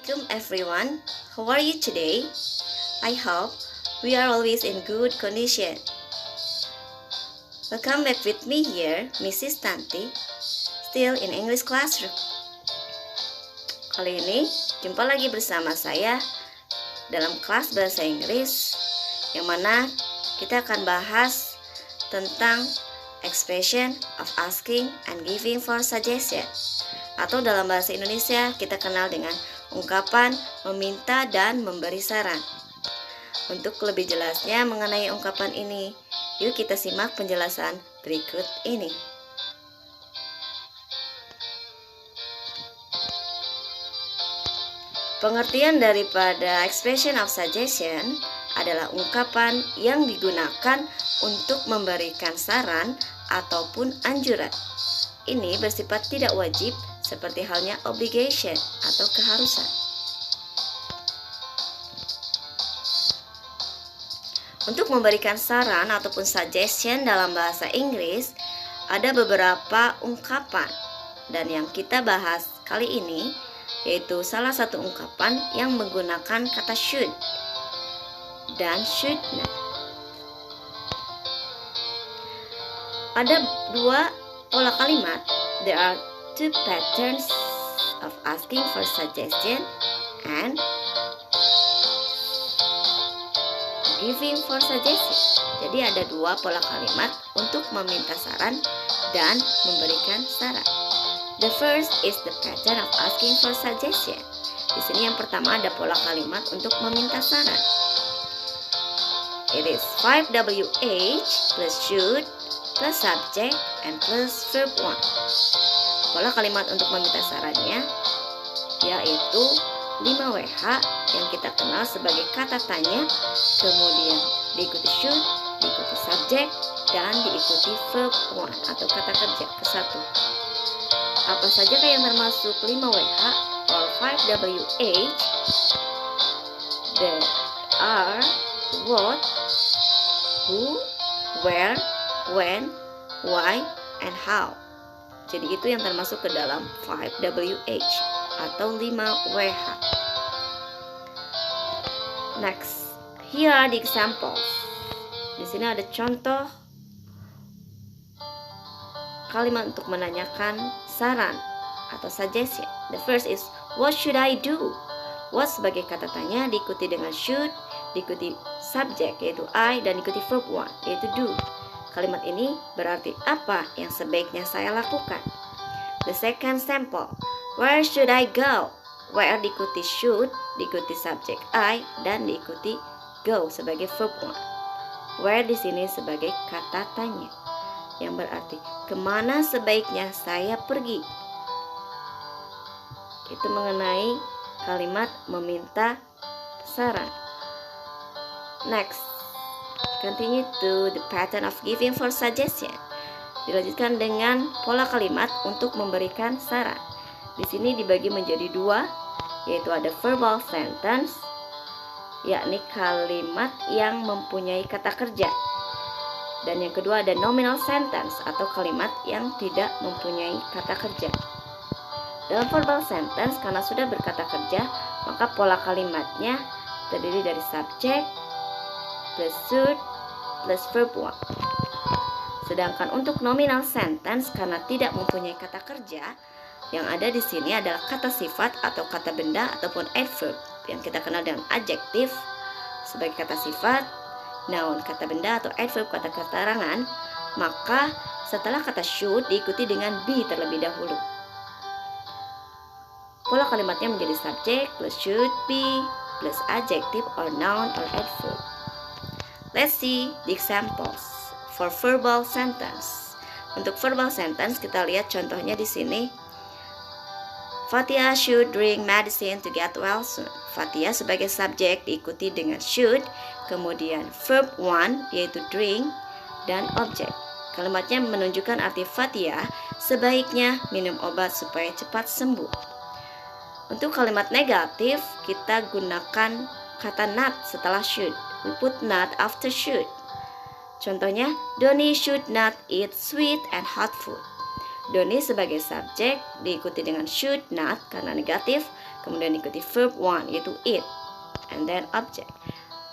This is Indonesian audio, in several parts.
Welcome everyone. How are you today? I hope we are always in good condition. Welcome back with me here, Mrs. Tanti, still in English classroom. Kali ini jumpa lagi bersama saya dalam kelas bahasa Inggris, yang mana kita akan bahas tentang expression of asking and giving for suggestion, atau dalam bahasa Indonesia kita kenal dengan ungkapan meminta dan memberi saran. Untuk lebih jelasnya mengenai ungkapan ini, yuk kita simak penjelasan berikut ini. Pengertian daripada expression of suggestion adalah ungkapan yang digunakan untuk memberikan saran ataupun anjuran. Ini bersifat tidak wajib, seperti halnya obligation atau keharusan. Untuk memberikan saran ataupun suggestion dalam bahasa Inggris, ada beberapa ungkapan, dan yang kita bahas kali ini yaitu salah satu ungkapan yang menggunakan kata should dan should not. Ada dua pola kalimat. There are two patterns of asking for suggestion and giving for suggestion. Jadi ada dua pola kalimat untuk meminta saran dan memberikan saran. The first is the pattern of asking for suggestion. Di sini yang pertama ada pola kalimat untuk meminta saran. It is 5WH plus should plus subject and plus verb 1. Pola kalimat untuk meminta sarannya yaitu 5WH yang kita kenal sebagai kata tanya, kemudian diikuti should, diikuti subject, dan diikuti verb 1 atau kata kerja ke-1. Apa saja yang termasuk 5WH or 5WH? There are what, who, where, when, why, and how. Jadi itu yang termasuk ke dalam 5WH atau 5WH. Next, here are the examples. Di sini ada contoh kalimat untuk menanyakan saran atau suggestion. The first is what should I do? What sebagai kata tanya diikuti dengan should, diikuti subject yaitu I, dan diikuti verb 1 yaitu do. Kalimat ini berarti apa yang sebaiknya saya lakukan. The second sample, where should I go? Where diikuti should, diikuti subject I, dan diikuti go sebagai verb 1. Where di sini sebagai kata tanya, yang berarti kemana sebaiknya saya pergi. Itu mengenai kalimat meminta saran. Next, continue to the pattern of giving for suggestion. Dilanjutkan dengan pola kalimat untuk memberikan saran. Di sini dibagi menjadi dua, yaitu ada verbal sentence, yakni kalimat yang mempunyai kata kerja. Dan yang kedua ada nominal sentence atau kalimat yang tidak mempunyai kata kerja. Dalam verbal sentence, karena sudah berkata kerja, maka pola kalimatnya terdiri dari subject plus should plus verb 1. Sedangkan untuk nominal sentence, karena tidak mempunyai kata kerja, yang ada di sini adalah kata sifat atau kata benda ataupun adverb yang kita kenal dengan adjektif sebagai kata sifat, noun kata benda atau adverb kata keterangan. Maka setelah kata should diikuti dengan be terlebih dahulu. Pola kalimatnya menjadi subject plus should be plus adjective or noun or adverb. Let's see the examples for verbal sentence. Untuk verbal sentence kita lihat contohnya di sini. Fatia should drink medicine to get well soon. Fatia sebagai subjek diikuti dengan should, kemudian verb 1 yaitu drink, dan objek. Kalimatnya menunjukkan arti Fatia sebaiknya minum obat supaya cepat sembuh. Untuk kalimat negatif kita gunakan kata not setelah should. We put not after should. Contohnya, Doni should not eat sweet and hot food. Doni sebagai subjek diikuti dengan should not karena negatif, kemudian diikuti verb one yaitu eat, and then object.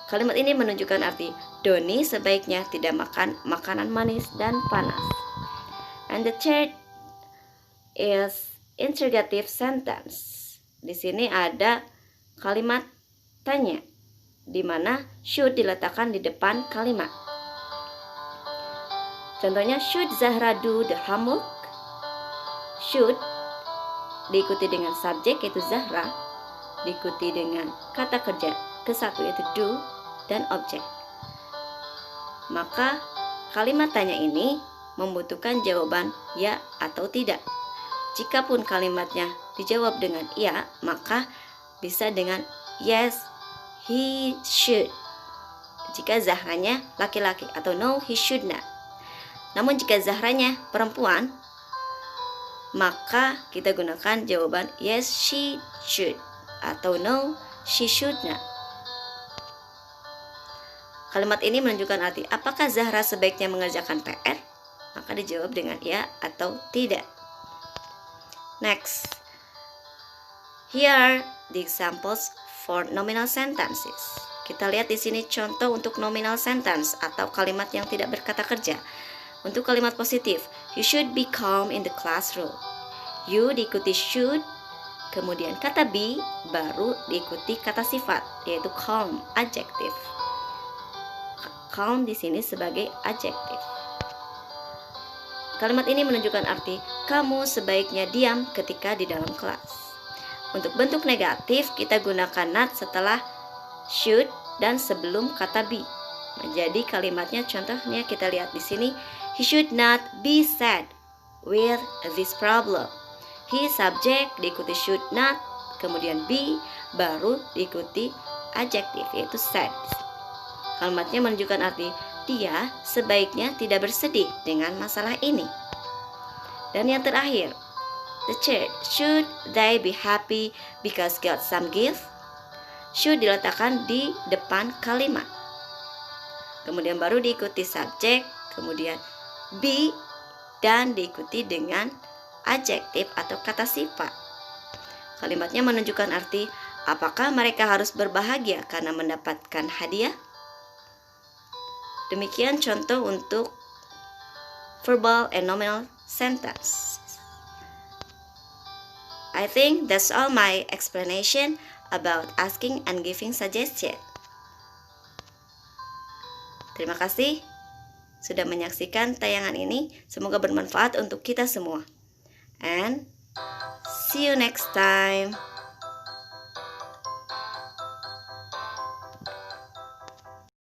Kalimat ini menunjukkan arti Doni sebaiknya tidak makan makanan manis dan panas. And the third is interrogative sentence. Di sini ada kalimat tanya, di mana should diletakkan di depan kalimat. Contohnya, should Zahra do the homework? Should diikuti dengan subjek yaitu Zahra, diikuti dengan kata kerja ke-1 yaitu do, dan objek. Maka kalimat tanya ini membutuhkan jawaban ya atau tidak. Jikapun kalimatnya dijawab dengan ya, maka bisa dengan yes, he should jika Zahranya laki-laki, atau no, he should not. Namun jika Zahranya perempuan, maka kita gunakan jawaban yes, she should, atau no, she should not. Kalimat ini menunjukkan arti apakah Zahra sebaiknya mengerjakan PR? Maka dijawab dengan ya atau tidak. Next, here are the examples for nominal sentences. Kita lihat di sini contoh untuk nominal sentence atau kalimat yang tidak berkata kerja. Untuk kalimat positif, you should be calm in the classroom. You diikuti should, kemudian kata be, baru diikuti kata sifat, yaitu calm, adjective. Calm di sini sebagai adjective. Kalimat ini menunjukkan arti kamu sebaiknya diam ketika di dalam kelas. Untuk bentuk negatif, kita gunakan not setelah should dan sebelum kata be. Jadi kalimatnya contohnya kita lihat di sini, he should not be sad with this problem. He subject diikuti should not, kemudian be, baru diikuti adjective yaitu sad. Kalimatnya menunjukkan arti dia sebaiknya tidak bersedih dengan masalah ini. Dan yang terakhir, the third, should they be happy because got some gift? Should diletakkan di depan kalimat. Kemudian baru diikuti subjek, kemudian be, dan diikuti dengan adjektif atau kata sifat. Kalimatnya menunjukkan arti apakah mereka harus berbahagia karena mendapatkan hadiah? Demikian contoh untuk verbal and nominal sentence. I think that's all my explanation about asking and giving suggestion. Terima kasih sudah menyaksikan tayangan ini. Semoga bermanfaat untuk kita semua. And see you next time.